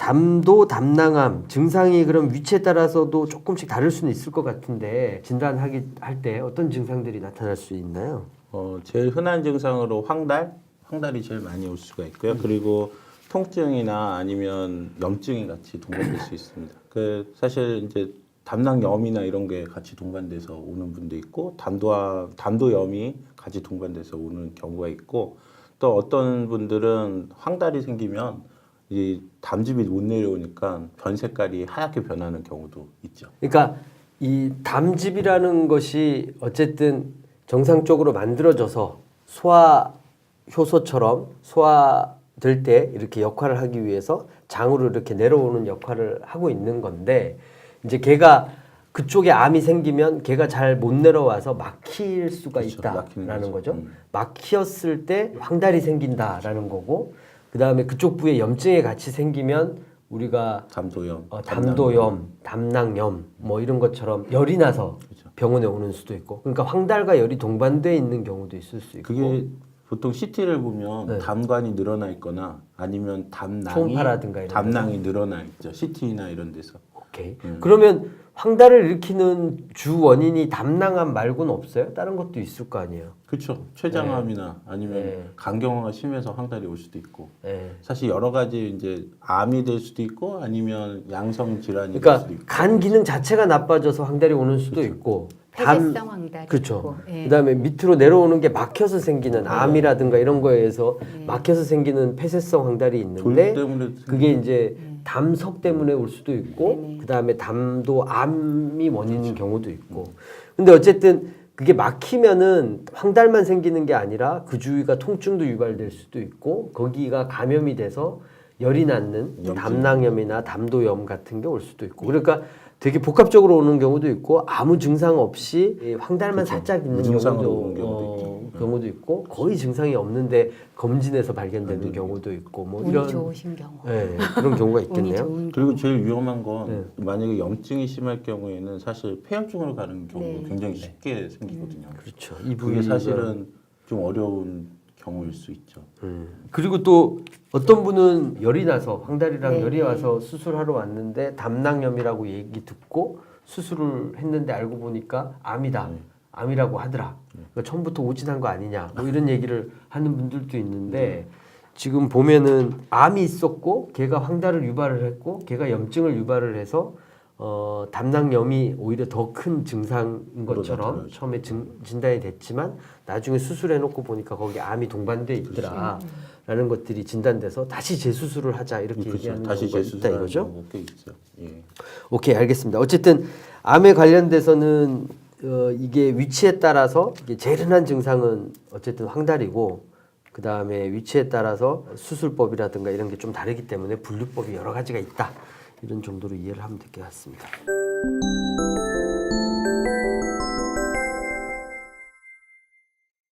담도, 담낭암 증상이 그럼 위치에 따라서도 조금씩 다를 수는 있을 것 같은데 진단하기 할 때 어떤 증상들이 나타날 수 있나요? 제일 흔한 증상으로 황달이 제일 많이 올 수가 있고요. 그리고 통증이나 아니면 염증이 같이 동반될 수 있습니다. 사실 이제 담낭염이나 이런 게 같이 동반돼서 오는 분도 있고 담도염이 같이 동반돼서 오는 경우가 있고 또 어떤 분들은 황달이 생기면 이 담즙이 못 내려오니까 변 색깔이 하얗게 변하는 경우도 있죠. 그러니까 이 담즙이라는 것이 어쨌든 정상적으로 만들어져서 소화 효소처럼 소화될 때 이렇게 역할을 하기 위해서 장으로 이렇게 내려오는 역할을 하고 있는 건데 이제 걔가 그쪽에 암이 생기면 걔가 잘 못 내려와서 막힐 수가 그렇죠. 있다라는 거죠. 막혔을 때 황달이 생긴다라는 거고 그다음에 그쪽 부위에 염증이 같이 생기면 우리가 담도염, 담낭염 뭐 이런 것처럼 열이 나서 그렇죠. 병원에 오는 수도 있고 그러니까 황달과 열이 동반돼 있는 경우도 있을 수 있고 그게 보통 CT를 보면 네. 담관이 늘어나 있거나 아니면 초음파라든가 이런 담낭이 늘어나 있죠. CT나 이런 데서. 오케이. 그러면 황달을 일으키는 주 원인이 담낭암 말고는 없어요? 다른 것도 있을 거 아니에요? 그렇죠. 췌장암이나 아니면 네. 간경화가 심해서 황달이 올 수도 있고. 네. 사실 여러 가지 이제 암이 될 수도 있고 아니면 양성 질환이 될 그러니까 수도 있고. 간 기능 자체가 나빠져서 황달이 오는 수도 있고 폐쇄성 황달이 그렇죠. 있고. 예. 그다음에 밑으로 내려오는 게 막혀서 생기는 암이라든가 이런 거에 의해서 막혀서 생기는 폐쇄성 황달이 졸 있는데 때문에 그게 이제 담석 때문에 올 수도 있고 네네. 그다음에 담도암이 원인인 경우도 있고 근데 어쨌든 그게 막히면은 황달만 생기는 게 아니라 그 주위가 통증도 유발될 수도 있고 거기가 감염이 돼서 열이 낳는 담낭염이나 담도염 같은 게 올 수도 있고 그러니까 되게 복합적으로 오는 경우도 있고 아무 증상 없이 이 황달만 그렇죠. 살짝 있는 무증상으로 경우도, 오는 경우도 경우도 있고 거의 증상이 없는데 검진해서 발견되는 경우도 있고 뭐 운이 이런 좋으신 경우. 네, 그런 경우가 운이 있겠네요. 좋은 그리고 경우. 제일 위험한 건 네. 만약에 염증이 심할 경우에는 사실 폐혈증으로 가는 경우가 네. 굉장히 쉽게 생기거든요. 그렇죠. 이 그게 부위가- 사실은 좀 어려운 경우일 수 있죠. 그리고 또 어떤 분은 열이 나서 황달이랑 네. 열이 와서 수술하러 왔는데 담낭염이라고 얘기 듣고 수술을 했는데 알고 보니까 암이다. 암이라고 하더라. 그러니까 처음부터 오진한 거 아니냐. 뭐 이런 얘기를 하는 분들도 있는데 지금 보면은 암이 있었고 걔가 황달을 유발을 했고 걔가 염증을 유발을 해서 담낭염이 오히려 더 큰 증상인 것처럼 나타나죠. 처음에 진단이 됐지만 나중에 수술해놓고 보니까 거기 암이 동반돼 있더라. 라는 것들이 진단돼서 다시 재수술을 하자 이렇게 그렇죠. 얘기하는 다시 경우가 있다 재수술하는 이거죠. 경우가 꽤 있죠. 예. 오케이 알겠습니다. 어쨌든 암에 관련돼서는 이게 위치에 따라서 이게 제일 흔한 증상은 어쨌든 황달이고 그 다음에 위치에 따라서 수술법이라든가 이런 게 좀 다르기 때문에 분류법이 여러 가지가 있다 이런 정도로 이해를 하면 될 것 같습니다.